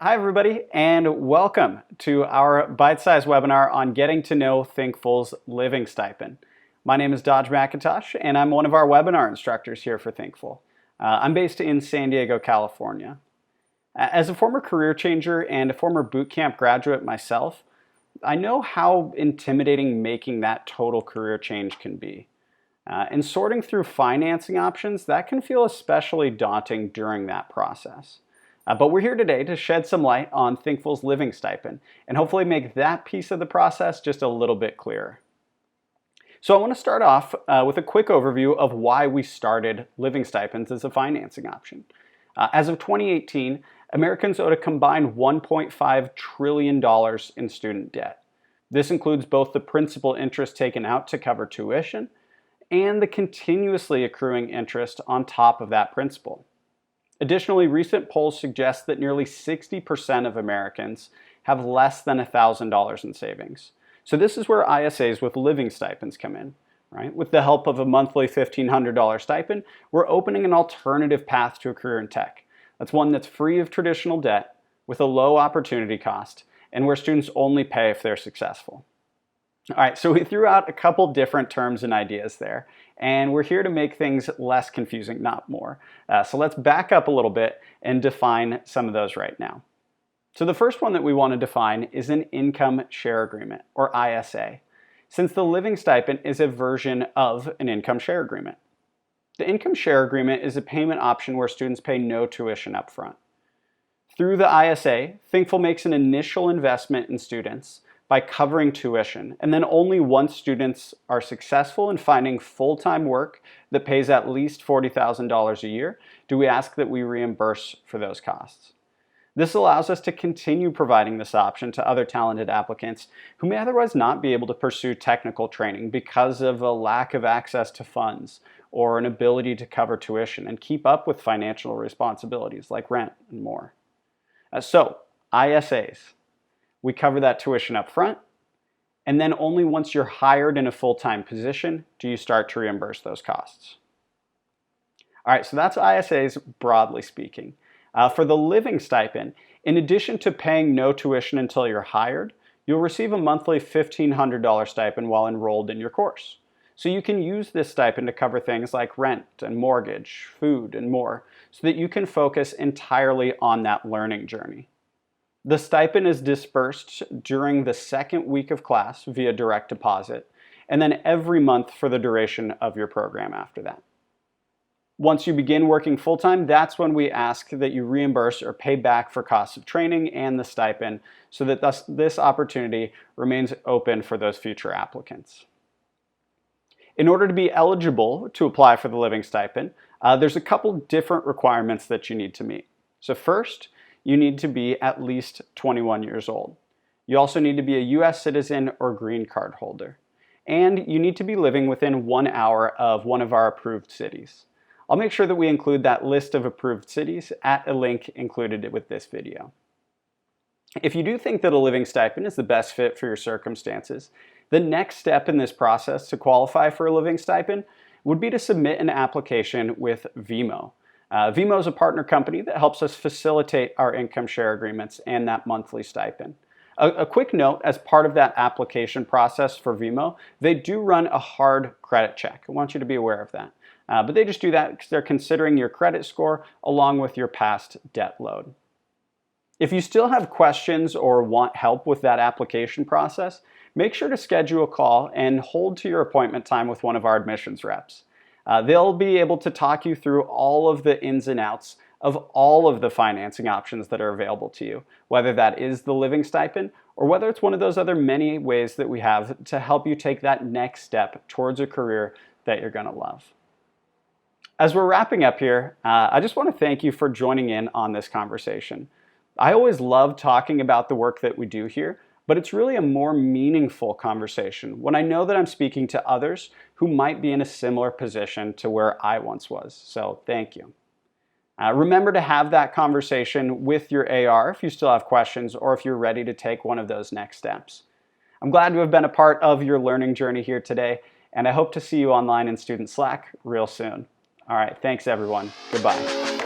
Hi everybody, and welcome to our bite-sized webinar on getting to know Thinkful's living stipend. My name is Dodge McIntosh, and I'm one of our webinar instructors here for Thinkful. I'm based in San Diego, California. As a former career changer and a former boot camp graduate myself, I know how intimidating making that total career change can be. And sorting through financing options, that can feel especially daunting during that process. But we're here today to shed some light on Thinkful's living stipend and hopefully make that piece of the process just a little bit clearer. So I want to start off with a quick overview of why we started living stipends as a financing option. As of 2018, Americans owed a combined $1.5 trillion in student debt. This includes both the principal interest taken out to cover tuition and the continuously accruing interest on top of that principal. Additionally, recent polls suggest that nearly 60% of Americans have less than $1,000 in savings. So this is where ISAs with living stipends come in, right? With the help of a monthly $1,500 stipend, we're opening an alternative path to a career in tech. That's one that's free of traditional debt, with a low opportunity cost, and where students only pay if they're successful. All right, so we threw out a couple different terms and ideas there, and we're here to make things less confusing, not more. So let's back up a little bit and define some of those right now. So the first one that we want to define is an income share agreement, or ISA, since the living stipend is a version of an income share agreement. The income share agreement is a payment option where students pay no tuition up front. Through the ISA, Thinkful makes an initial investment in students by covering tuition, and then only once students are successful in finding full-time work that pays at least $40,000 a year do we ask that we reimburse for those costs. This allows us to continue providing this option to other talented applicants who may otherwise not be able to pursue technical training because of a lack of access to funds or an ability to cover tuition and keep up with financial responsibilities like rent and more. So, ISAs. We cover that tuition up front, and then only once you're hired in a full-time position do you start to reimburse those costs. All right, so that's ISAs broadly speaking. For the living stipend, in addition to paying no tuition until you're hired, you'll receive a monthly $1,500 stipend while enrolled in your course. So you can use this stipend to cover things like rent and mortgage, food, and more, so that you can focus entirely on that learning journey. The stipend is dispersed during the second week of class via direct deposit, and then every month for the duration of your program after that. Once you begin working full-time, that's when we ask that you reimburse or pay back for costs of training and the stipend so that this opportunity remains open for those future applicants. In order to be eligible to apply for the living stipend, there's a couple different requirements that you need to meet. So first, you need to be at least 21 years old. You also need to be a U.S. citizen or green card holder. And you need to be living within 1 hour of one of our approved cities. I'll make sure that we include that list of approved cities at a link included with this video. If you do think that a living stipend is the best fit for your circumstances, the next step in this process to qualify for a living stipend would be to submit an application with Vimo. Vimo is a partner company that helps us facilitate our income share agreements and that monthly stipend. A quick note, as part of that application process for Vimo, they do run a hard credit check. I want you to be aware of that. But they just do that because they're considering your credit score along with your past debt load. If you still have questions or want help with that application process, make sure to schedule a call and hold to your appointment time with one of our admissions reps. They'll be able to talk you through all of the ins and outs of all of the financing options that are available to you, whether that is the living stipend or whether it's one of those other many ways that we have to help you take that next step towards a career that you're going to love. As we're wrapping up here, I just want to thank you for joining in on this conversation. I always love talking about the work that we do here, but it's really a more meaningful conversation when I know that I'm speaking to others who might be in a similar position to where I once was. So thank you. Remember to have that conversation with your AR if you still have questions or if you're ready to take one of those next steps. I'm glad to have been a part of your learning journey here today, and I hope to see you online in Student Slack real soon. All right, thanks everyone. Goodbye.